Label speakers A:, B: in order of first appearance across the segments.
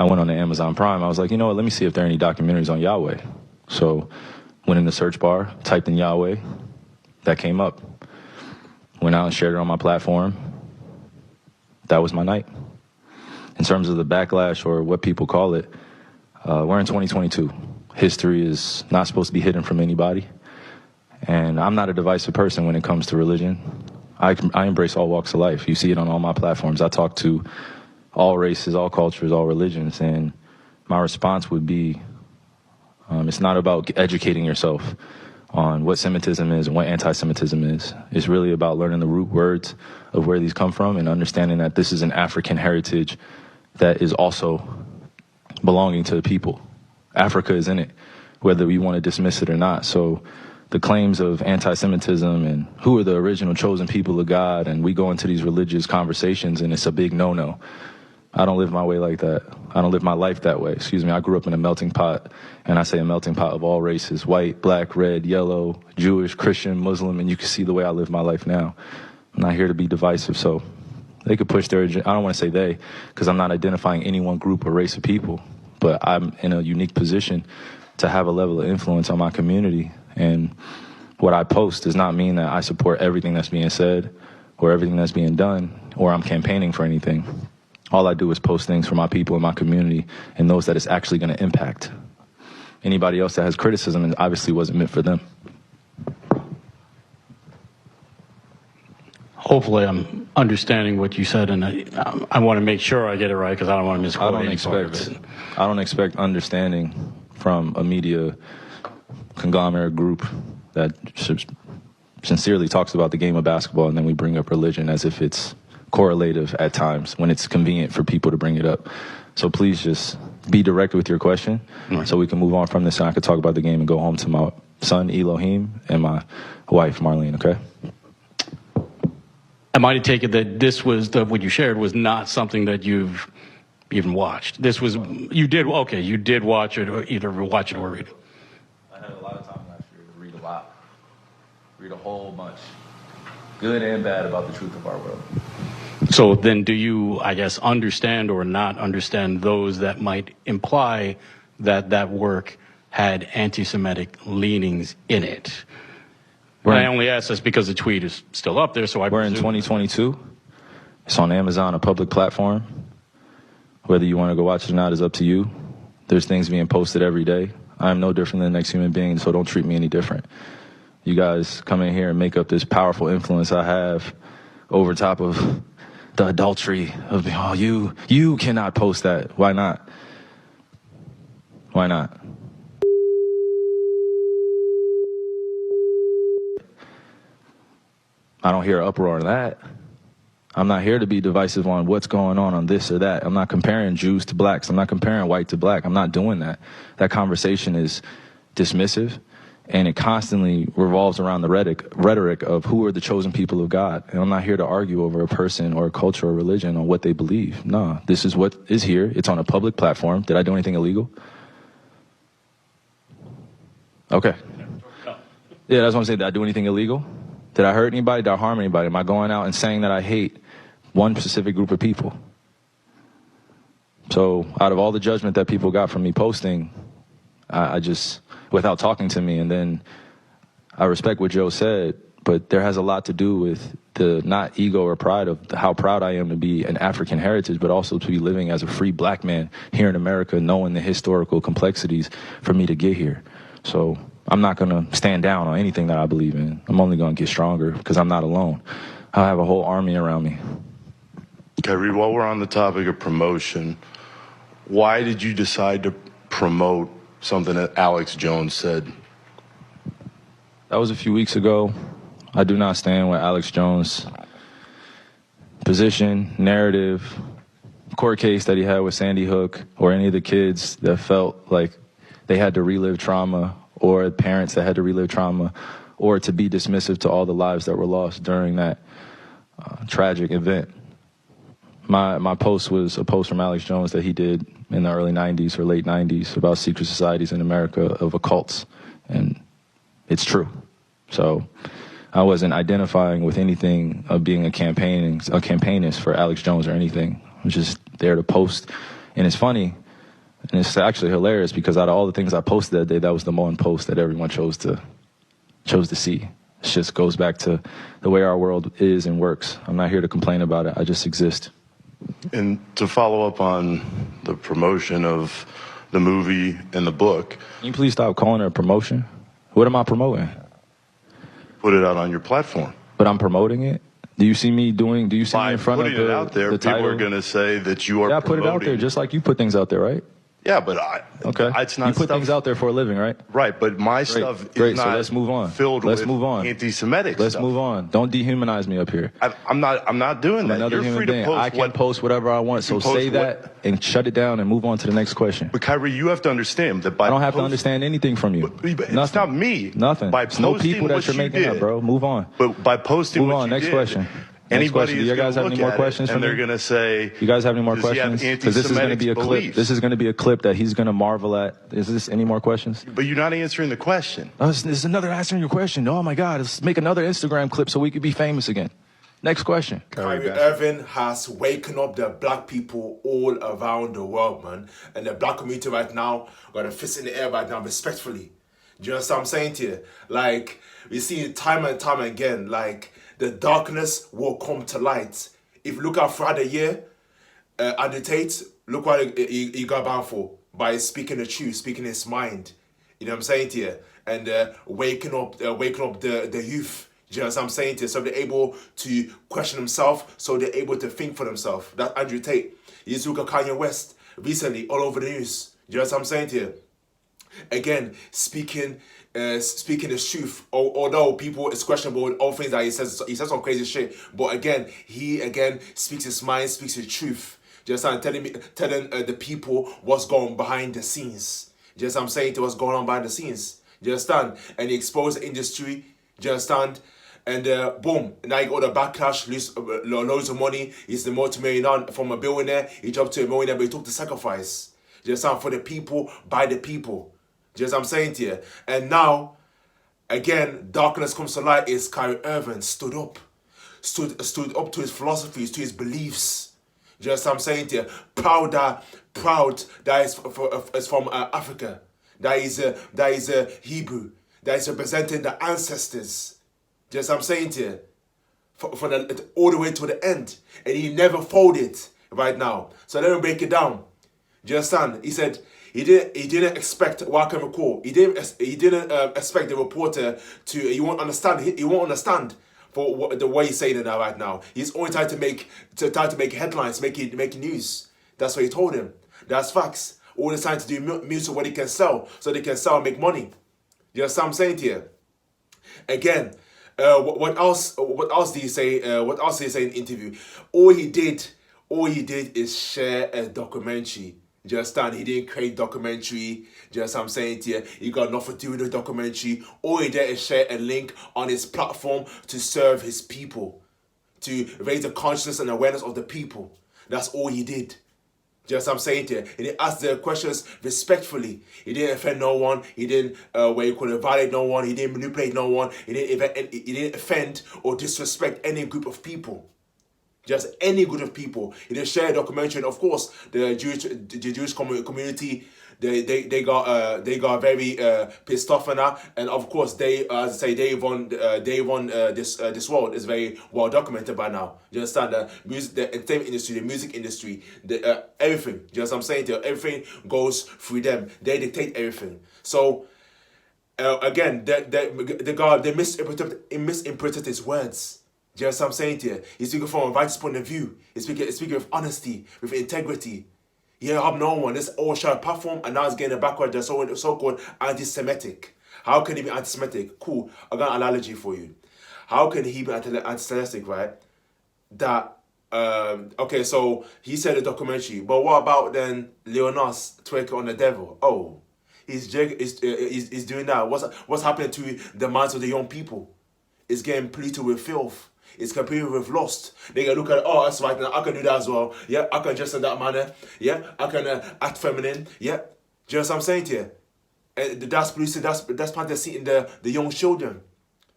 A: I went on to Amazon Prime. I was like, you know what, let me see if there are any documentaries on Yahweh. So went in the search bar, typed in Yahweh, that came up. Went out and shared it on my platform. That was my night. In terms of the backlash or what people call it, we're in 2022. History is not supposed to be hidden from anybody. And I'm not a divisive person when it comes to religion. I embrace all walks of life. You see it on all my platforms. I talk to all races, all cultures, all religions. And my response would be, it's not about educating yourself on what Semitism is and what anti-Semitism is. It's really about learning the root words of where these come from and understanding that this is an African heritage that is also belonging to the people. Africa is in it, whether we want to dismiss it or not. So the claims of anti-Semitism and who are the original chosen people of God, and we go into these religious conversations and it's a big no-no. I don't live my way like that. I don't live my life that way. Excuse me. I grew up in a melting pot, and I say a melting pot of all races, white, black, red, yellow, Jewish, Christian, Muslim, and you can see the way I live my life now. I'm not here to be divisive, so they could push their agenda. I don't want to say they, because I'm not identifying any one group or race of people, but I'm in a unique position to have a level of influence on my community, and what I post does not mean that I support everything that's being said or everything that's being done, or I'm campaigning for anything. All I do is post things for my people in my community and those that it's actually going to impact. Anybody else that has criticism, it obviously wasn't meant for them.
B: Hopefully I'm understanding what you said, and I want to make sure I get it right because I don't want to misquote any part of it.
A: I don't expect understanding from a media conglomerate group that sincerely talks about the game of basketball, and then we bring up religion as if it's correlative at times when it's convenient for people to bring it up. So please just be direct with your question so we can move on from this and I can talk about the game and go home to my son Elohim and my wife Marlene, okay?
B: Am I to take it that this was, what you shared was not something that you've even watched? This was, you did watch it, or either watch it or read it?
A: I had a lot of time last year to read a lot. Read a whole bunch. Good and bad about the truth of our world.
B: So then do you, I guess, understand or not understand those that might imply that that work had anti-Semitic leanings in it? I only ask this because the tweet is still up there, so we're
A: in 2022. It's on Amazon, a public platform. Whether you want to go watch it or not is up to you. There's things being posted every day. I'm no different than the next human being, so don't treat me any different. You guys come in here and make up this powerful influence I have over top of the adultery of, oh, you cannot post that. Why not? Why not? I don't hear uproar on that. I'm not here to be divisive on what's going on this or that. I'm not comparing Jews to blacks. I'm not comparing white to black. I'm not doing that. That conversation is dismissive, and it constantly revolves around the rhetoric of who are the chosen people of God. And I'm not here to argue over a person or a culture or religion on what they believe. No, this is what is here. It's on a public platform. Did I do anything illegal? Okay. Yeah, that's what I'm saying. Did I do anything illegal? Did I hurt anybody? Did I harm anybody? Am I going out and saying that I hate one specific group of people? So out of all the judgment that people got from me posting, I just, without talking to me, and then I respect what Joe said, but there has a lot to do with the not ego or pride of how proud I am to be an African heritage, but also to be living as a free black man here in America, knowing the historical complexities for me to get here. So I'm not going to stand down on anything that I believe in. I'm only going to get stronger because I'm not alone. I have a whole army around me.
C: Kyrie, while we're on the topic of promotion, why did you decide to promote something that Alex Jones said?
A: That was a few weeks ago. I do not stand with Alex Jones' position, narrative, court case that he had with Sandy Hook, or any of the kids that felt like they had to relive trauma, or parents that had to relive trauma, or to be dismissive to all the lives that were lost during that tragic event. My post was a post from Alex Jones that he did in the early 90s or late 90s about secret societies in America of occults, and it's true. So I wasn't identifying with anything of being a campaignist for Alex Jones or anything. I was just there to post. And it's funny, And it's actually hilarious because out of all the things I posted that day, that was the one post that everyone chose to see. It just goes back to the way our world is and works. I'm not here to complain about it. I just exist.
C: And to follow up on the promotion of the movie and the book,
A: can you please stop calling it a promotion? What am I promoting?
C: put it out on your platform.
A: But I'm promoting it. Do you see me in front of
C: putting it out there,
A: the
C: people
A: title?
C: are going to say that you are
A: Yeah, I put it out there just like you put things out there, right?
C: Yeah, but it's not.
A: You put things out there for a living, right?
C: Right, but my stuff is not.
A: So let's move on.
C: Filled
A: let's
C: with
A: move on.
C: Anti-Semitic.
A: Let's
C: stuff.
A: move on. Don't dehumanize me up here.
C: I'm not doing that.
A: Another
C: You're
A: human
C: free
A: being.
C: to post
A: I can post whatever I want. So say that and shut it down and move on to the next question.
C: But Kyrie, you have to understand that by
A: I don't have to understand anything from you.
C: But it's
A: Nothing.
C: not me.
A: Nothing.
C: By
A: It's no people that you're making up, bro. Move on.
C: But by posting
A: move
C: what
A: on.
C: you
A: Next
C: did,
A: question.
C: Anybody
A: Do you guys have any more questions for me?
C: and they're going to say,
A: you guys have any more
C: does he have
A: questions? Because this is going to be a clip.
C: beliefs?
A: This is going to be a clip that he's going to marvel at. Is this any more questions?
C: But you're not answering the question.
A: Oh, this is another answering your question. Oh my God, let's make another Instagram clip so we could be famous again. Next question.
D: Kyrie Irving has waken up the black people all around the world, man. And the black community right now got a fist in the air right now, respectfully. Do you understand what I'm saying to you? Like, we see it time and time again, like, the darkness will come to light. If you look at throughout the year, Andrew Tate, look what he got banned for by speaking the truth, speaking his mind. You know what I'm saying to you? And waking up the youth. Do you know what I'm saying to you? So they're able to question themselves, so they're able to think for themselves. That's Andrew Tate. You just look at Kanye West recently, all over the news. Do you know what I'm saying to you? Again, speaking his truth. Although people, it's questionable with all things that he says some crazy shit. But again, he speaks his mind, speaks his truth. Do you understand? Telling the people what's going on behind the scenes. Do you understand? I'm saying to what's going on behind the scenes. Do you understand? And he exposed the industry. Do you understand? And boom, now you got the backlash, lose loads of money. He's the multi-millionaire from a billionaire. He dropped to a millionaire, but he took the sacrifice. Do you understand? For the people, by the people. Do you know what I'm saying to you? And now, again, darkness comes to light. Is Kyrie Irving stood up to his philosophies, to his beliefs. Do you know what I'm saying to you? Proud that is from Africa. That is Hebrew. That is representing the ancestors. Do you know what I'm saying to you? All the way to the end. And he never folded right now. So let me break it down. Do you understand? He said he didn't expect what I can recall. He didn't expect the reporter to. He won't understand for the way he's saying it now right now. He's only trying to make headlines, making news. That's what he told him. That's facts. All the time to do music what he can sell, so they can sell and make money. You understand what I'm saying to you? Again, what else did he say? What else did he say in the interview? All he did is share a documentary. Do you understand? He didn't create documentary. Do you understand what I'm saying to you? He got nothing to do with the documentary. All he did is share a link on his platform to serve his people, to raise the consciousness and awareness of the people. That's all he did. Do you understand what I'm saying to you? He didn't ask the questions respectfully. He didn't offend no one. He didn't violate no one. He didn't manipulate no one. He didn't offend or disrespect any group of people. Just any group of people. He didn't share a documentary, and of course, the Jewish community, they got very pissed off on that, and of course they won this world is very well documented by now. You understand? The entertainment industry, the music industry, everything. Do you know what I'm saying? Everything goes through them. They dictate everything. So again, the guy they misinterpreted his words. Do you know what I'm saying to you? He's speaking from a righteous point of view. He's speaking with honesty, with integrity. He have no one. This all share a platform, and now he's getting a backward. They're so-called anti-Semitic. How can he be anti-Semitic? Cool. I got an analogy for you. How can he be anti-Semitic, right? That okay, so he said a documentary, but what about then Leonas twerking on the devil? Oh, he's doing that. What's happening to the minds of the young people? It's getting polluted with filth. It's competing with lust. They can look at, oh, that's right, I can do that as well. Yeah, I can dress in that manner. Yeah, I can act feminine. Yeah, do you know what I'm saying to you? And that's polluted. That's planting seed in the young children.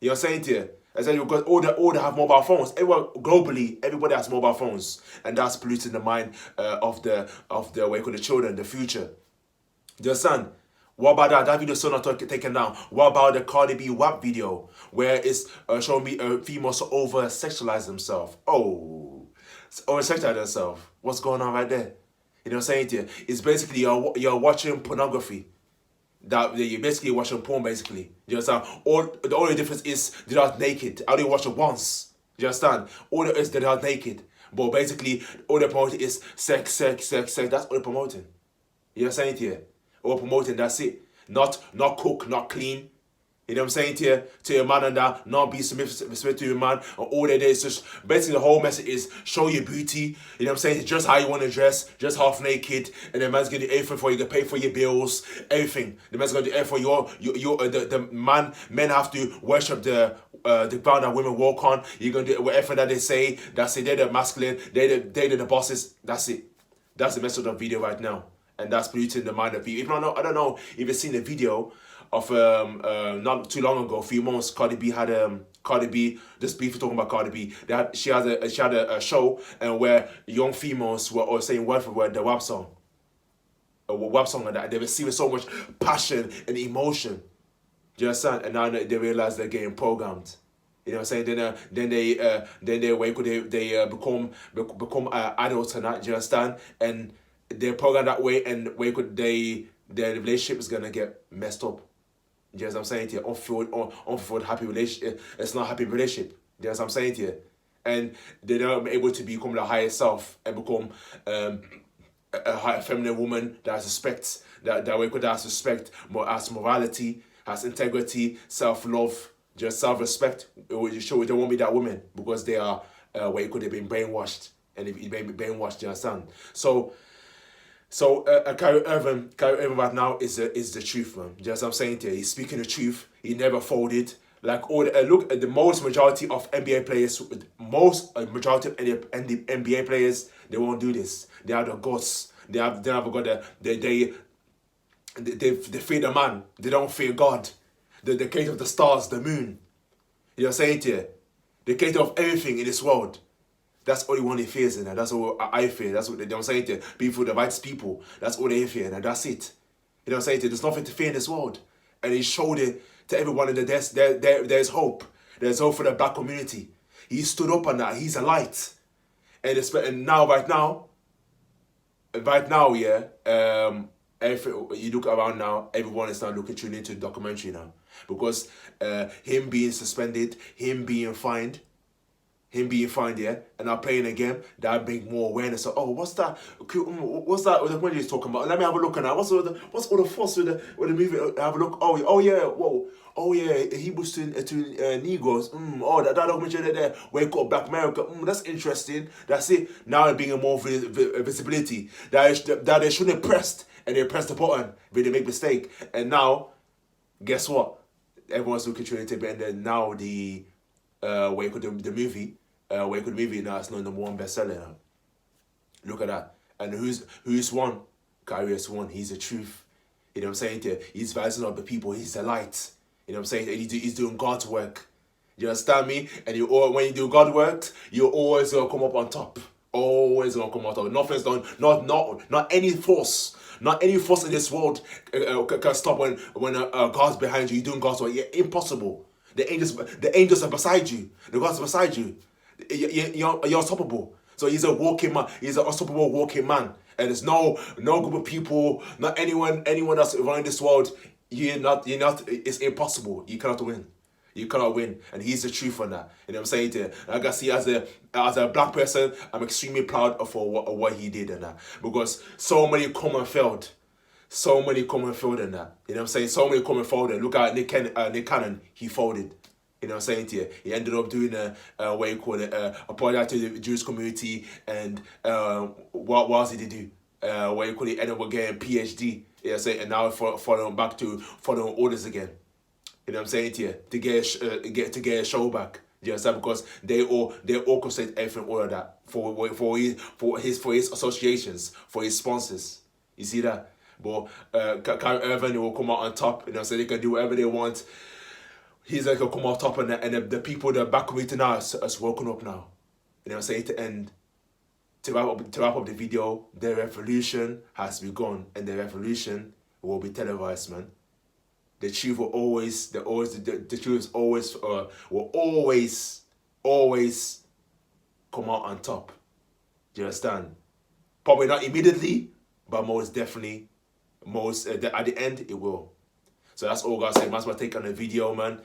D: You know what I'm saying to you? I said you've got all that have mobile phones. Everyone globally, everybody has mobile phones, and that's polluting the mind of the children, the future. Do you understand? What about that? That video still not taken down. What about the Cardi B WAP video where it's showing me females over sexualize themselves? Oh, over sexualize themselves. What's going on right there? You know what I'm saying to you? It's basically you're watching pornography. That you're basically watching porn, basically. Do you understand? The only difference is they're not naked. I only watch it once. Do you understand? All it is they're not naked. But basically, all they're promoting is sex, sex, sex, sex. That's all they're promoting. You know what I'm saying to you? All promoting, that's it. Not cook, not clean. You know what I'm saying to your man and that, not be submissive to your man. And all they do is just, basically the whole message is show your beauty. You know what I'm saying? Just how you want to dress, just half naked. And the man's going to do everything for you, to pay for your bills, everything. The man's going to do everything for men have to worship the ground that women walk on. You're going to do whatever that they say. That's it. They're the masculine. They're the bosses. That's it. That's the message of the video right now. And that's polluting the mind of people. I don't know if you've seen the video of not too long ago, a few months, Cardi B, just briefly talking about Cardi B, she had a show and where young females were saying word for word the WAP song. A WAP song like that. They were seeing so much passion and emotion. Do you understand? And now they realize they're getting programmed. You know what I'm saying? Then they wake up, they become adults and that. Do you understand? And they're programmed that way, and wake up, their relationship is gonna get messed up. You know what I'm saying to you? Unfulfilled happy relationship. It's not a happy relationship. You know what I'm saying to you? And they're not able to become the higher self and become a higher feminine woman that has respect, that has respect, has morality, has integrity, self-love, just self-respect. They won't be that woman because they are they've been brainwashed, and if may be brainwashed, you understand? So Kyrie Irving right now is the truth, man. Just what I'm saying to you, he's speaking the truth. He never folded. Like look at the majority of NBA players, majority of the NBA players, they won't do this. They have the guts. They have got they fear the man. They don't fear God. The creator of the stars, the moon. You know what I'm saying to you? The creator of everything in this world. That's all one he fears, and that's all I fear. That's what I'm saying to people, the righteous people. That's all they fear, and that's it. You know what I'm saying to you? There's nothing to fear in this world. And he showed it to everyone in the desk. There's hope. There's hope for the black community. He stood up on that. He's a light. And now, right now, yeah, you look around now, everyone is now tuning into the documentary now. Because him being suspended, him being fined, yeah, and now playing again, that bring more awareness. So, oh, what's that? What's that? What are you talking about? Let me have a look at that. What's all the fuss with the movie? Have a look. Oh yeah, whoa. Oh yeah, he was to Negroes. Oh, that documentary there. Wake up, Black America. That's interesting. That's it. Now it being more visibility. That they shouldn't have pressed, and they pressed the button, but they make mistake. And now, guess what? Everyone's looking to it, and then now the Wake Up the movie. Wake Up the movie now it's not number one bestseller now. Look at that. And who's won? Kyrie has won. He's the truth. You know what I'm saying to you? He's rising up the people. He's the light. You know what I'm saying? And he's doing God's work. You understand me? And when you do God's work, you're always gonna come up on top. Always gonna come on top. Nothing's done. Not any force. Not any force in this world can stop when God's behind you. You're doing God's work. Yeah, impossible. The angels are beside you. The gods are beside you. You're unstoppable. So he's a walking man. He's an unstoppable walking man. And there's no group of people, not anyone that's running this world. You're not. It's impossible. You cannot win. You cannot win. And he's the truth on that. You know what I'm saying to you? Like I see as a black person, I'm extremely proud of what he did and that. Because so many come and failed. So many come and failed in that. You know what I'm saying? So many come and folded. Look at Nick Cannon. He folded. You know what I'm saying to you? He ended up doing apologize to the Jewish community, and what else did he do? He ended up getting PhD. You know what I'm saying? And now following orders again. You know what I'm saying to you? To get a show back. You understand? Because they orchestrate everything, all of that for his associations, for his sponsors. You see that? But Kyrie Irving will come out on top. You know, so they can do whatever they want. He's like, come out top, and the people that back community now has woken up now. You know what I'm saying? To wrap up the video, the revolution has begun, and the revolution will be televised, man. The truth will always, the truth is always, will always come out on top. Do you understand? Probably not immediately, but most definitely, at the end, it will. So that's all, guys. That's my take on the video, man.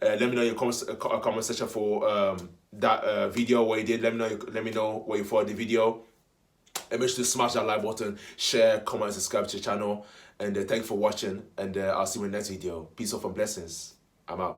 D: Let me know your comment section for that video what you did. Let me know what you thought of the video. And make sure to smash that like button, share, comment, subscribe to the channel. And thank you for watching. And I'll see you in the next video. Peace, love, and blessings. I'm out.